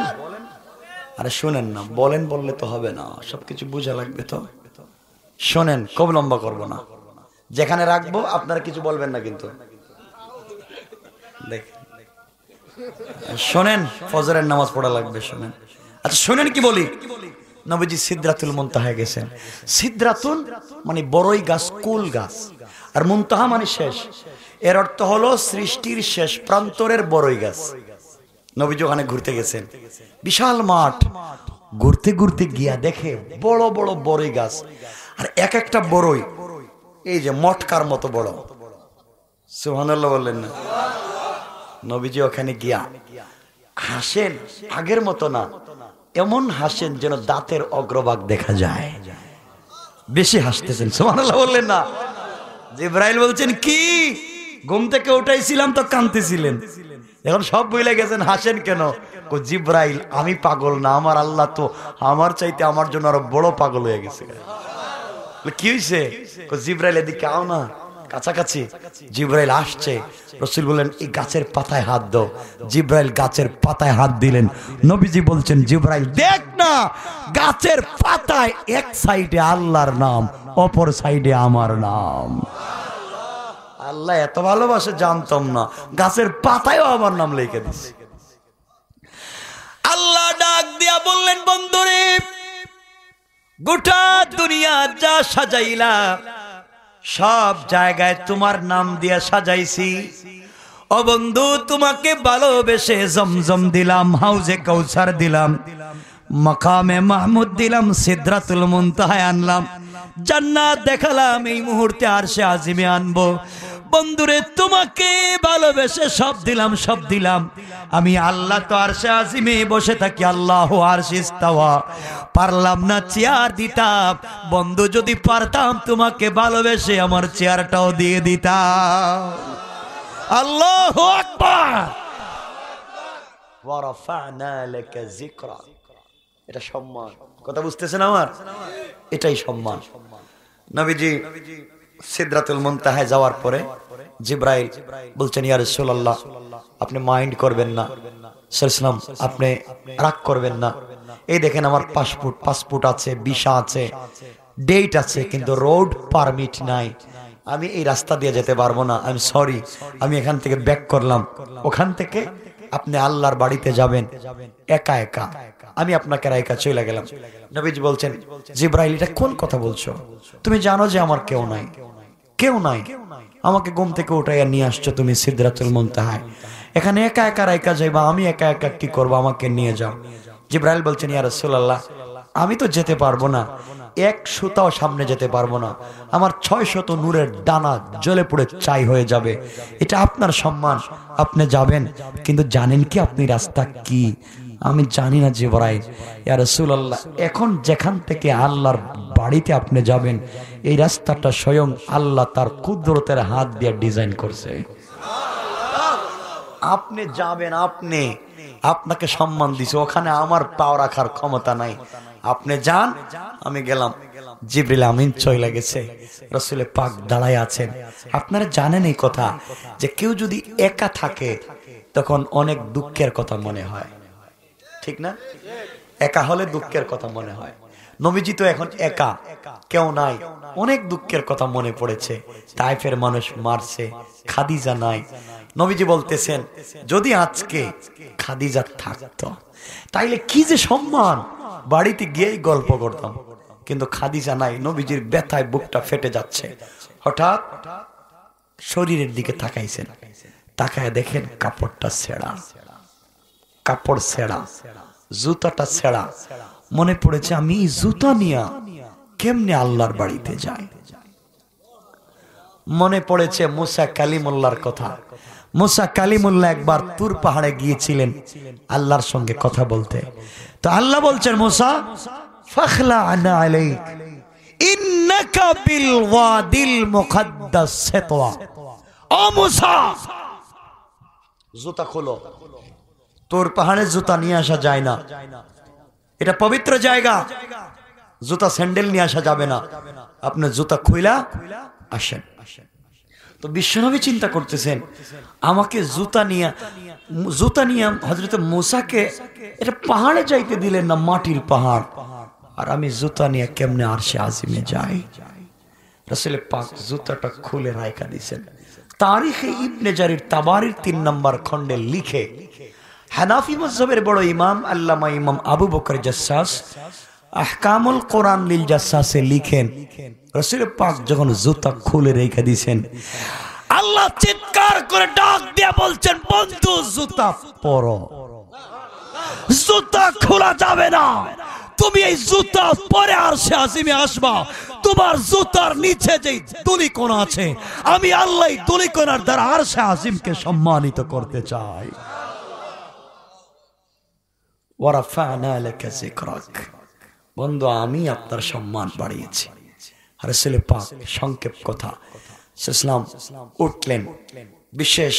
আরে শুনেন না, বলেন বললে তো হবে না, সবকিছু বোঝা লাগবে তো। শোনেন, খুব লম্বা করব না, যেখানে রাখবো আপনারা কিছু বলবেন না কিন্তু। দেখ শোনেন, ফজরের নামাজ পড়া লাগবে, শোনেন। আচ্ছা শোনেন কি বলি। নবীজি সিদরাতুল মুনতাহায় গেছেন। সিদরাতুল মানে বড়ই গাছ, কুল গাছ, আর মুনতাহা মানে শেষ। এর অর্থ হলো সৃষ্টির শেষ প্রান্তরের বড়ই গাছ। নবীজি ওখানে ঘুরতে গেছেন। বিশাল মাঠ, ঘুরতে ঘুরতে গিয়া দেখে বড় বড় বড়ই গাছ, আর এক একটা বড়ই এই যে মটকার মতো বড়। সুবহানাল্লাহ বললেন না? নবীজি ওখানে গিয়া হাসেন, আগের মতো না, এমন হাসেন যেন দাঁতের অগ্রভাগ দেখা যায়, বেশি হাসতেছেন। সুবহানাল্লাহ বললেন না? জিবরাইল বলছেন, কি ঘুম থেকে উঠাইছিলাম তো কাঁদতেছিলেন, এখন সব ভুলে গেছেন, হাসেন কেন? জিবরাইল, আমি পাগল না, আমার আল্লাহ তো আমার চাইতে আমার জন্য আরো বড় পাগল হয়ে গেছে। কি হয়েছে? জিবরাইল এদিকে আও না, কাছাকাছি। জিবরাইল আসছে, রাসূল বলেন এই গাছের পাতায় হাত দাও। জিবরাইল গাছের পাতায় হাত দিলেন। নবীজি বলছেন, জিবরাইল দেখ না, গাছের পাতায় এক সাইডে আল্লাহর নাম, অপর সাইডে আমার নাম। আল্লাহ এত ভালোবাসে জানতাম না, গাছের পাতায়ও আমার নাম লিখে দিছে। আল্লাহ ডাক দিয়া বললেন, বন্ধুরে, গোটা দুনিয়া যা সাজাইলা সব জায়গায় তোমার নাম দিয়া সাজাইছি। ও বন্ধু, তোমাকে ভালোবেসে জমজম দিলাম, হাউজে কাউসার দিলাম, মাকামে মাহমুদ দিলাম, সিদরাতুল মুনতাহায় আনলাম, জান্নাত দেখালাম, এই মুহূর্তে আরশে আজিমে আনবো। বন্ধুরে, তোমাকে ভালোবেসে সব দিলাম, সব দিলাম। আমি আল্লাহ তো আরশে আজিমে বসে থাকি, আল্লাহু আরশে ইস্তাওয়া। পারলাম না চেয়ার দিতাম, বন্ধু যদি পারতাম তোমাকে ভালোবেসে আমার চেয়ারটাও দিয়ে দিতাম। আল্লাহু আকবার। ওয়া রাফা'না লাকা যিকরা। এটা সম্মান, কথা বুঝতেছেন আমার? এটাই সম্মান। নবীজি সিদরাতুল মুনতাহায় যাওয়ার পরে জিবরাইল বলছেন, ইয়া রাসূলুল্লাহ, আপনি মাইন্ড করবেন না, সাল্লাল্লাহু আপনি রাগ করবেন না, এই দেখেন আমার পাসপোর্ট আছে, ভিসা আছে, ডেট আছে, কিন্তু রোড পারমিট নাই, আমি এই রাস্তা দিয়ে যেতে পারবো না, আই এম সরি, আমি এখান থেকে ব্যাক করলাম। ওখান থেকে আপনি আল্লাহর বাড়িতে যাবেন একা একা, আমি আপনাকে রাইকা চলে গেলাম। নবীজি বলছেন, জিবরাইল, এটা কোন কথা বলছো? তুমি জানো যে আমার কেউ নাই, কেউ নাই, আমাকে ঘুম থেকে উঠাইয়া নিয়ে আসছো তুমি সিদরাতুল মুনতাহায়, এখানে একা একা রাইকা যাইবা, আমি একা একা কি করবো, আমাকে নিয়ে যাও। জিবরাইল বলছেন, ইয়া রাসূলুল্লাহ, আমি তো যেতে পারবো না, এক সুতাও সামনে যেতে পারবো না, আমার 600 নূরের দানা জ্বলে পুড়ে ছাই হয়ে যাবে, এটা আপনার সম্মান, আপনি যাবেন, কিন্তু জানেন কি আপনি রাস্তা কি? আমি জানি না জিবরাইল। ইয়া রাসূলুল্লাহ, এখন যেখান থেকে আল্লাহর বাড়িতে আপনি যাবেন, এই রাস্তাটা স্বয়ং আল্লাহ তার কুদরতের হাত দিয়ে ডিজাইন করছে। আপনি যাবেন, আপনাকে সম্মান দিছে, ওখানে আমার পাও রাখার ক্ষমতা নাই, আপনি যান, আমি গেলাম। জিবরিল আমিন চলে গেছে, রাসূল পাক দাঁড়ায় আছেন। আপনারা জানেন এই কথা যে কেউ যদি একা থাকে তখন অনেক দুঃখের কথা মনে হয়, ঠিক না? একা হলে দুঃখের কথা মনে হয়। নবীজি তো এখন একা, কেউ নাই, অনেক দুঃখের কথা মনে পড়েছে। তায়েফের মানুষ মারছে, খাদিজা নাই। নবীজি বলতেছেন, যদি আজকে খাদিজা থাকতো তাইলে কি যে সম্মান, বাড়িতে গিয়েই গল্প করতাম, কিন্তু খাদিজা নাই। নবীজির ব্যথায় বুকটা ফেটে যাচ্ছে। হঠাৎ শরীরের দিকে তাকাইছেন, তাকায় দেখেন কাপড়টা ছেঁড়া, কাপড় ছেঁড়া, জুতাটা ছেঁড়া। মনে পড়েছে, আমি জুতা নিয়া কেমনে আল্লাহর বাড়িতে যাই। মনে পড়েছে মুসা কালিমুল্লাহর কথা। মুসা কালিমুল্লাহ একবার তুর পাহাড়ে গিয়েছিলেন আল্লাহর সঙ্গে কথা বলতে। তো আল্লাহ বলছেন, মুসা ফাখলা আনা আলাইক ইন্নাকা বিল ওয়াদিল মুকদ্দাস তাওয়া। ও মুসা, জুতা খোলো। তুর পাহাড়ে জুতা নিয়ে আসা যায় না, এটা পবিত্র জায়গা, জুতা স্যান্ডেল নিয়ে আসা যাবে না, আপনি জুতা খুইলা আসেন। তো বিশ্বনবী চিন্তা করতেছেন, আমাকে জুতা নিয়ে হযরত মুসাকে এটা পাহাড়ে যাইতে দিলেন না, মাটির পাহাড়, আর আমি জুতা নিয়ে কেমনে আরশে আজিমে যাই। রাসূল পাক জুতাটা খুলে রাখা দিয়েছেন। তারিখে ইবনে জারির তাবারির 3 নম্বর খণ্ডে লিখে, হানাফি মাযহাবের বড় ইমাম আল্লামা ইমাম আবু বকর জাসসাস আহকামুল কোরআন লিল জাসসাসে লিখেন, রাসূল পাক যখন জুতা খুলে রেখে দিয়েছেন, আল্লাহ চিৎকার করে ডাক দিয়ে বলছেন, বন্ধু জুতা পরো, জুতা খোলা যাবে না, তুমি এই জুতা পরে আরশে আজিমে আসবা, তোমার জুতার নিচে যে ধূলিকণা আছে, আমি আল্লাহ ধূলিকণার দ্বারা আরশে আজিমকে সম্মানিত করতে চাই। ওয়ারাফা'না লাকা যিকরাক, বন্ধু আমি আপনার সম্মান বাড়িয়েছি। রাসূল পাক সংক্ষেপ কথা, ইসলাম উঠলেন, বিশেষ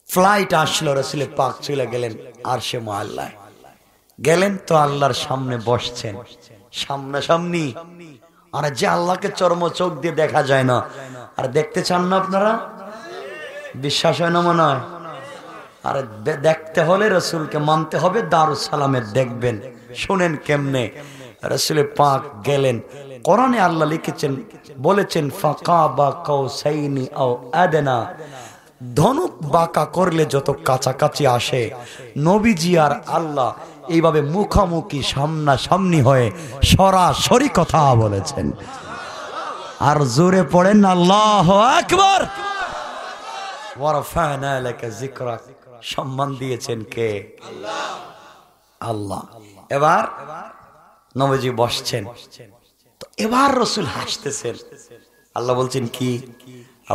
ফ্লাইট আসলো, রাসূল পাক চলে গেলেন আরশে মুআল্লায়। গেলেন তো আল্লাহর সামনে বসছেন, সামনাসামনি। আর যে আল্লাহকে চর্ম চোখ দিয়ে দেখা যায় না, আর দেখতে চান না আপনারা? বিশ্বাস হয় না মনে হয়? আর দেখতে হলে রাসূলকে মানতে হবে, দারুস সালামে দেখবেন। শুনেন কেমনে রাসূল পাক গেলেন। কোরআনে আল্লাহ লিখেছেন, বলেছেন ফাকাবা কাউসাইনি আও আদনা, ধনুক বাঁকা করলে যত কাছাকাছি আসে, নবীজি আর আল্লাহ এইভাবে মুখামুখি সামনাসামনি হয়ে সরাসরি কথা বলেছেন। আর জোরে পড়েন আল্লাহু আকবার। ওয়ারাফা'না লাকা যিকরাক, সম্মান দিয়েছেন কে? আল্লাহ। এবার নবীজি বসছেন, তো এবার রাসূল হাসতেছেন। আল্লাহ বলছেন কি,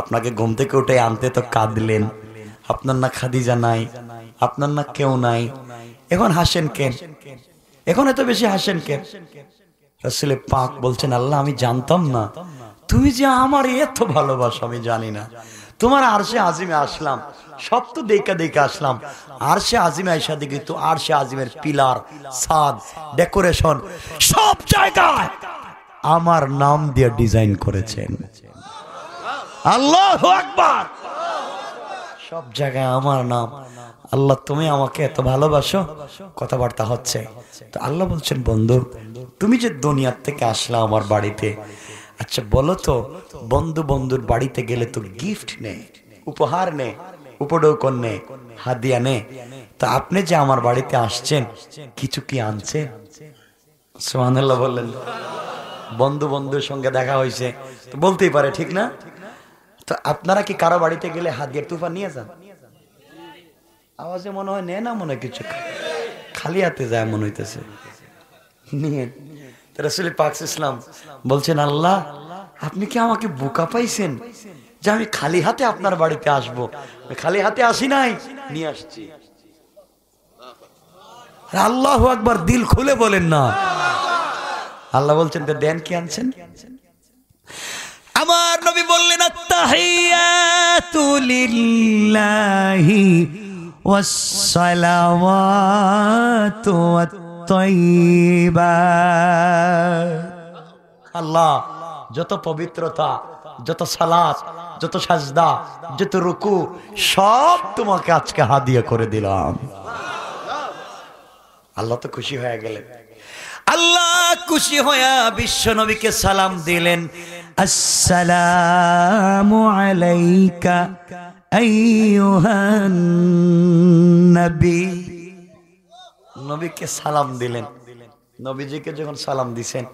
আপনাকে ঘুম থেকে উঠে আনতে তো কাঁদলেন, আপনার না খাদিজা নাই, আপনার না কেউ নাই, এখন হাসেন কেন? এখন এত বেশি হাসেন কেন? রাসূল পাক বলছেন, আল্লাহ আমি জানতাম না তুমি যে আমার এত ভালোবাসো, আমি জানি না। তোমার আরশে আজিমে আসলাম, সব তো দেখে আসলাম। আরশে আজিমে আইসা দেখি তো আরশে আজিমের পিলার, ছাদ, ডেকোরেশন সব জায়গায় আমার নাম দিয়ে ডিজাইন করেছেন। আল্লাহু আকবার। সব জায়গায় আমার নাম। আল্লাহ তুমি আমাকে এত ভালোবাসো, কথাবার্তা হচ্ছে। তো আল্লাহ বলছেন, বন্ধু তুমি যে দুনিয়ার থেকে আসলা আমার বাড়িতে, আচ্ছা বলো তো, বন্ধুর বাড়িতে গেলে তো গিফট নে, উপহার নে, উপঢৌকন নে, হাদিয়া নে। তা আপনি যে আমার বাড়িতে আসছেন, কিছু কি আনছেন? সুবহানাল্লাহ বললেন। বন্ধুর সঙ্গে দেখা হয়েছে তো বলতেই পারে, ঠিক না? তো আপনারা কি কারো বাড়িতে গেলে হাদিয়ার তুফা নিয়ে যান? আওয়াজে মনে হয় নেয় না, মনে হয় কিছু খালি হাতে যায় মনে হইতেছে। নিয়ে রাসূল পাক ইসলাম বলছেন, আল্লাহ আপনি কি আমাকে বোকা পাইছেন যে আমি খালি হাতে আপনার বাড়িতে আসবো? খালি হাতে আসি নাই, নিয়ে আসছি। আল্লাহু আকবার, দিল খুলে বলেন না। আল্লাহ বলছেন, দেন কি আনছেন? আমার নবী বললেন, আত্তাহিয়াতু লিল্লাহি ওয়াস সালাওয়াতু ওয়াত তাইয়্যিবাত। আল্লাহ যত পবিত্রতা, যত সালাত, যত সাজদা, যত রুকু, সব তোমাকে আজকে হাদিয়া করে দিলাম। আল্লাহ তো খুশি হয়ে গেলেন। আল্লাহ খুশি হয়ে বিশ্ব নবীকে সালাম দিলেন, আসসালামু আলাইকা আইয়ুহান নবী। নবীকে সালাম দিলেন। নবীজিকে যখন সালাম দিছেন,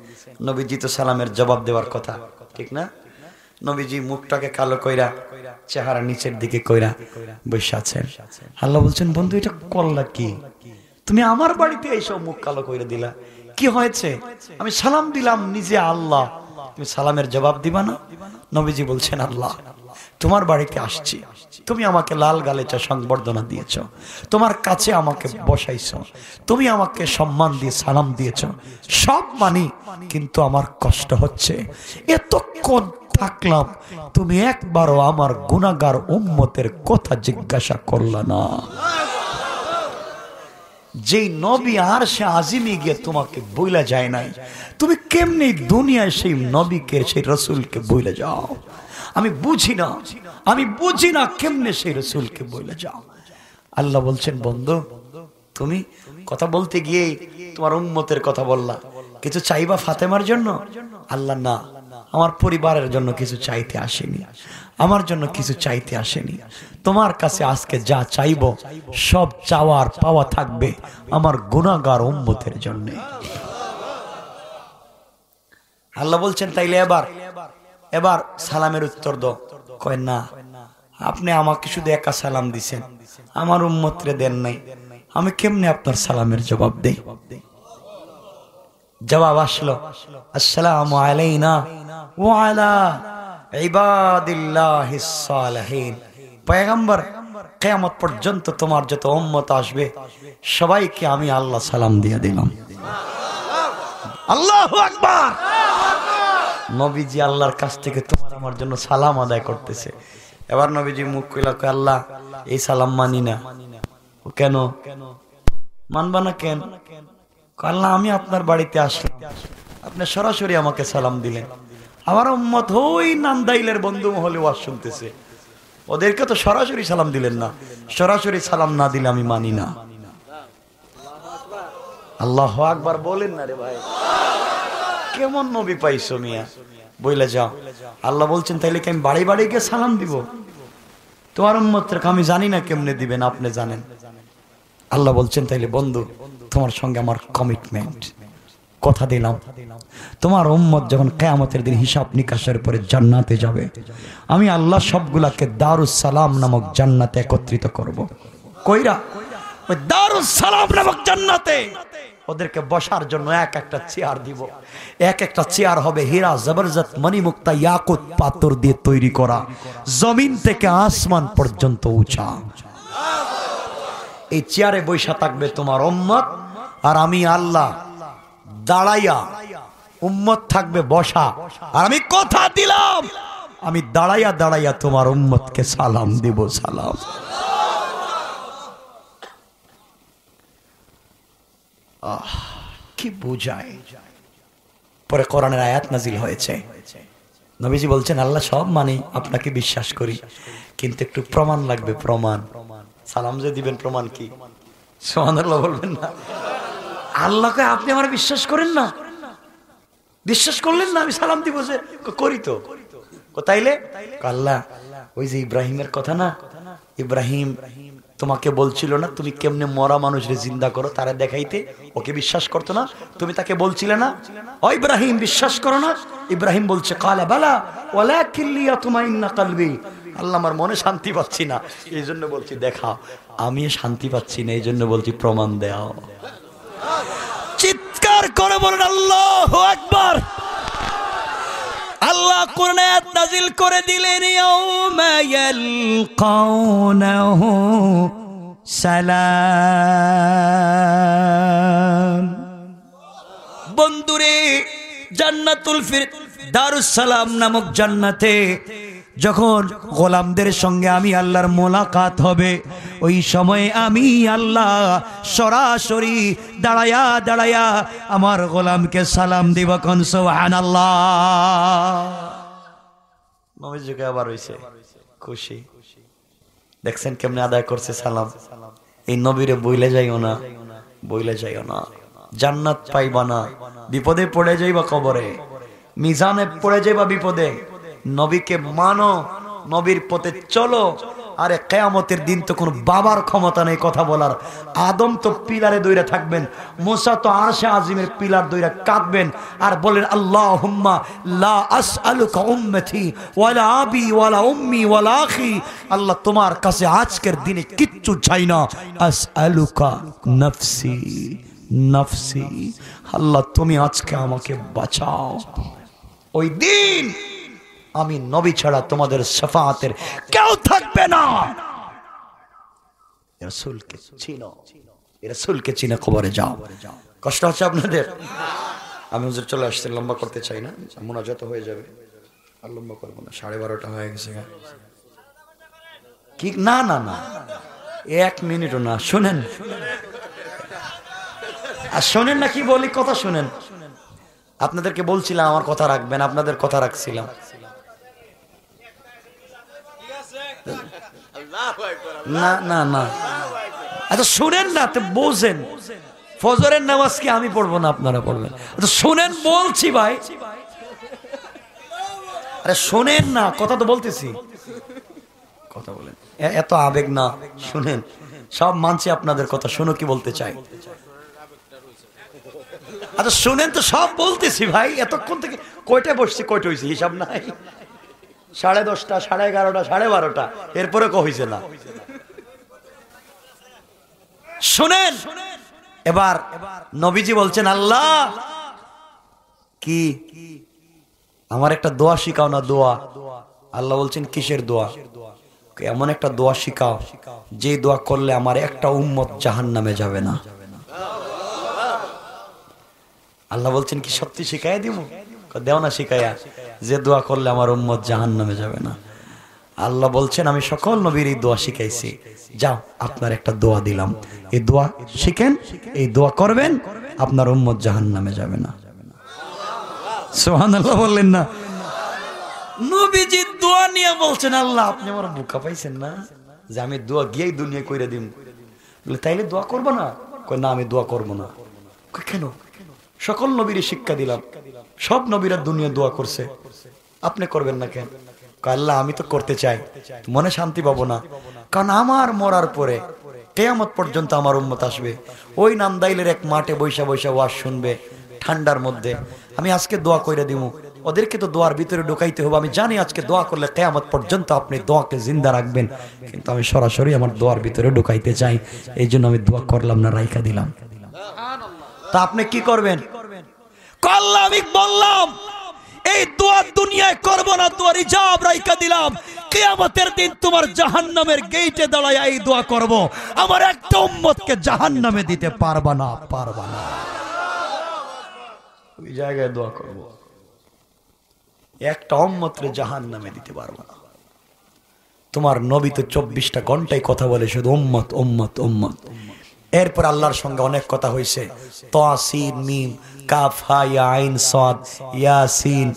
নবীজি তো সালামের জবাব দেওয়ার কথা, ঠিক না? নবীজি মুখটাকে কালো কইরা, চেহারা নিচের দিকে কইরা বসে আছেন। আল্লাহ বলছেন, বন্ধু এটা করলা কি? তুমি আমার বাড়িতে এইসব মুখ কালো কইরা দিলা, কি হয়েছে? আমি সালাম দিলাম নিজে আল্লাহ, তুমি সালামের জবাব দিবা না? নবীজি বলছেন, আল্লাহ তোমার বাড়িতে আসছি, তুমি আমাকে লাল গালিচা সংবর্ধনা দিয়েছ, তোমার কাছে আমাকে বসাইছ, তুমি আমাকে সম্মান দিয়ে সালাম দিয়েছ, সব মানি, কিন্তু আমার কষ্ট হচ্ছে। এতক্ষণ থাকলাম, তুমি একবারও আমার গুনাহগার উম্মতের কথা জিজ্ঞাসা করলা না। যেই নবী আরশে আজিমে গিয়ে তোমাকে বইলা যায় নাই, তুমি কেমনি দুনিয়ায় সেই নবীকে, সেই রাসূলকে বইলা যাও? আমি বুঝি না কেমনে সেই রাসূলকে বইলা যাও। আল্লাহ বলছেন, বন্ধু তুমি কথা বলতে গিয়ে তোমার উম্মতের কথা বললা, কিছু চাইবা ফাতেমার জন্য? আল্লাহ না, আমার পরিবারের জন্য কিছু চাইতে আসেনি, আমার জন্য কিছু চাইতে আসেনি। তোমার কাছে আজকে যা চাইবো সব চাওয়ার পাওয়া থাকবে আমার গুনাহগার উম্মতের জন্য। আল্লাহ বলছেন, তাইলে এবার সালামের উত্তর দাও। কয় না, আপনি আমাকে শুধু একা সালাম দিছেন, আমার উম্মতরে দেন নাই। আমি কেমনে আপনার সালামের জবাব দেই? জবাব আসলো, আসসালামু আলাইনা ওয়া আলা ইবাদিল্লাহিস সালিহিন। পয়গম্বর, কিয়ামত পর্যন্ত তোমার যত উম্মত আসবে সবাইকে আমি আল্লাহ সালাম দিয়ে দিলাম। আল্লাহু আকবার। নবীজি আল্লাহর কাছ থেকে তোমার আমার জন্য সালাম আদায় করতেছে। এবার নবীজি মুখ খুলে কয়, আল্লাহ এই সালাম মানি না। ও কেন মানবা না? কেন? আল্লাহ আমি আপনার বাড়িতে আসলাম, আপনি সরাসরি আমাকে সালাম দিলেন, আমার উম্মত ওই নান্দাইলের বন্ধু মহলে ওয়াজ শুনতেছে, ওদেরকে তো সরাসরি সালাম দিলেন না, সরাসরি সালাম না দিলে আমি মানি না। আল্লাহু আকবার বলেন না রে ভাই। কেমন নবী পাইছো মিয়া? বইলে যাও। আল্লাহ বলছেন তাইলে কি আমি বাড়ি বাড়ি গিয়ে সালাম দিব? তোমার উম্মতকে আমি জানি না কেমনে দিবেন, আপনি জানেন। আল্লাহ বলছেন তাইলে বন্ধু তোমার সঙ্গে আমার কমিটমেন্ট, কথা দিলাম তোমার উম্মত যখন কিয়ামতের দিন হিসাব নিকাশের পরে জান্নাতে যাবে, আমি আল্লাহ সবগুলাকে দারুস সালাম নামক জান্নাতে একত্রিত করব। কইরা? ওই দারুস সালাম নামক জান্নাতে ওদেরকে বসার জন্য এক একটা চেয়ার দিব। এক একটা চেয়ার হবে হীরা জবরদস্ত মণিমুক্তা ইয়াকুত পাথর দিয়ে তৈরি করা, জমিন থেকে আসমান পর্যন্ত উঁচা। এই চেয়ারে বৈশা থাকবে তোমার উম্মত, আর আমি আল্লাহ দাঁড়াইয়া, উম্মত থাকবে বসা, আর আমি কথা দিলাম আমি দাঁড়াইয়া দাঁড়াইয়া তোমার উম্মতকে সালাম দিব। সালাম। কি বুঝায়? পরে কোরআনের আয়াত নাজিল হয়েছে, নবীজি বলছেন আল্লাহ সব মানি, আপনাকে বিশ্বাস করি, কিন্তু একটু প্রমাণ লাগবে। প্রমাণ? সালাম যে দিবেন প্রমাণ কি? সুবহানাল্লাহ বলবেন না? আল্লাহকে আপনি আমার বিশ্বাস করেন না, বিশ্বাস করলেন না আমি সালাম দিব? যে করি তো। তাইলে আল্লাহ ওই যে ইব্রাহিমের কথা না, ইব্রাহিম তোমাকে বলছিল না তুমি কেমনে মরা মানুষরে জিন্দা করো তারা দেখাইতে, ওকে বিশ্বাস করতো না? তুমি তাকে বলছিলে না ও ইব্রাহিম বিশ্বাস করো না? ইব্রাহিম বলছে কালা বালা ওয়ালাকিন লিয়াতমাইন্না কলবি, আল্লাহ আমার মনে শান্তি পাচ্ছি না, এই জন্য বলছি দেখাও। আমি শান্তি পাচ্ছি না, এই জন্য বলছি প্রমাণ দাও। চিৎকার করে বলেন আল্লাহু আকবার। আল্লাহ কোরআনে আয়াত নাযিল করে দিলেন, ইয়াউমা ইয়ালকাউনাহু সালাম। বন্ধুরে, জান্নাতুল দারুস সালাম নামক জান্নাতে যখন গোলামদের সঙ্গে আমি আল্লাহর মোলাকাত হবে, ওই সময় আমি আল্লাহ সরাসরি দাঁড়ায়া দাঁড়ায়া আমার গোলামকে সালাম দিব। কোন সুবহানাল্লাহ। নবীজিকে আবার হইছে খুশি, দেখছেন কেমনে আদায় করছে সালাম। এই নবীরে বইলে যাইও না, বইলে যাইও না, জান্নাত পাইবা না, বিপদে পড়ে যাইবা, কবরে মিজানে পড়ে যাইবা বিপদে। নবীকে মানো, নবীর পথে চলো। আরে কিয়ামতের দিন তো কোনো বাবার ক্ষমতা নেই কথা বলার। আদম তো পিলারে দইরা থাকবেন, মুসা তো আরশে আজিমের পিলার দইরা কাঁদবেন আর বলেন আল্লাহুম্মা লা আসআলুকা উম্মতি ওয়ালা আবি ওয়ালা উম্মি ওয়ালা আখি, আল্লাহ তোমার কাছে আজকের দিনে কিচ্ছু চাই না, আসআলুকা নফসি নফসি, আল্লাহ তুমি আজকে আমাকে বাঁচাও। ওই দিন আমি নবী ছাড়া তোমাদের শাফাআতের কেউ থাকবে না। রাসূলকে চিনো, রাসূলকে চিনে কবরে যাও। কষ্ট হচ্ছে আপনাদের? আমি হুজুর চলে আসছি, লম্বা করতে চাই না, মুনাজাত হয়ে যাবে, আর লম্বা করবো না, 12:30 হয়ে গেছে। কি? না না না, 1 মিনিটও না। শুনেন আর শোনেন না, কি বলি কথা শুনেন। আপনাদেরকে বলছিলাম আমার কথা রাখবেন, আপনাদের কথা রাখছিলাম। না না না, আচ্ছা শুনেন না তো বোঝেন। ফজরের নামাজ কি আমি পড়বো না আপনারা পড়বেন? আচ্ছা শুনেন বলছি ভাই, আরে শোনেন না, কথা তো বলতেছি, কথা বলেন, এত আবেগ না। শুনেন, সব মানছি আপনাদের কথা, শোনো কি বলতে চাই। আচ্ছা শুনেন তো, সব বলতেছি ভাই। এতক্ষণ থেকে কয়টা বসছি, কয়টা হয়েছে হিসাব নাই। 10:30, 11:30, 12:30, এরপরে হয়েছে না। শুনেন, এবার নবীজি বলছেন, আল্লাহ কি আমার একটা দোয়া শিখাও না, দোয়া। আল্লাহ বলছেন, কিসের দোয়া? এমন একটা দোয়া শিখাও যে দোয়া করলে আমার একটা উম্মত জাহান্নামে যাবে না। আল্লাহ বলছেন, কি সত্যি শিখাইয়া দিব? দেও না শিখাইয়া, যে দোয়া করলে আমার উম্মত জাহান্নামে যাবে না। আল্লাহ বলছেন, আমি সকল নবীর এই দোয়া শিখাইছি, যাও আপনার একটা দোয়া দিলাম, এই দোয়া শিখেন, এই দোয়া করবেন, আপনার উম্মত জাহান্নামে যাবে না। সুবহানাল্লাহ বললেন না? নবীজি দোয়া নিয়ে বলছেন, আল্লাহ আপনি আমার বোকা পাইছেন না যে আমি দোয়া গিয়েই দুনিয়া কইরা দিম? বলে তাইলে দোয়া করবো না? কই না, আমি দোয়া করবো না। কই কেন? সকল নবীর শিক্ষা দিলাম, সব নবীরা দুনিয়া দোয়া করছে, আপনি করবেন না কেন? কয় আল্লাহ আমি তো করতে চাই, মনে শান্তি পাবো না, কারণ আমার মরার পরে কিয়ামত পর্যন্ত আমার উম্মত আসবে, ওই নান্দাইলের এক মাঠে বৈশা বৈশা ওয়াজ শুনবে ঠান্ডার মধ্যে। আমি আজকে দোয়া কইরা দিব, ওদেরকে তো দোয়ার ভিতরে ঢুকাইতে হবে। আমি জানি আজকে দোয়া করলে কিয়ামত পর্যন্ত আপনি দোয়াকে জিন্দা রাখবেন, কিন্তু আমি সরাসরি আমার দোয়ার ভিতরে ঢুকাইতে চাই, এই জন্য আমি দোয়া করলাম না, রাইখা দিলাম। তা আপনি কি করবেন? আল্লাহ আমি বললাম এই দোয়া দুনিয়ায় করব না, দোয়ার ইজাব রাইখা দিলাম, কিয়ামতের দিন তোমার জাহান্নামের গেটে দাঁড়ায় এই দোয়া করব, আমার একটা উম্মতকে জাহান্নামে দিতে পারবা না, পারবা না। ওই জায়গায় দোয়া করব, একটা উম্মতকে জাহান্নামে দিতে পারবা না। তোমার নবী তো 24টা ঘন্টায় কথা বলে শুধু উম্মত উম্মত উম্মত। এরপর আল্লাহর সঙ্গে অনেক কথা হয়েছে, তাসিন মিম কাফ হা ইয়া আইন সাদ ইয়াসিন,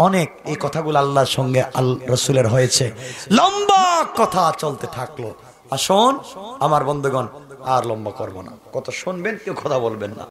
অনেক এই কথাগুলো আল্লাহর সঙ্গে রাসূলের হয়েছে, লম্বা কথা চলতে থাকলো। আসুন আমার বন্ধুগণ, আর লম্বা করব না, কত শুনবেন, কেউ কথা বলবেন না।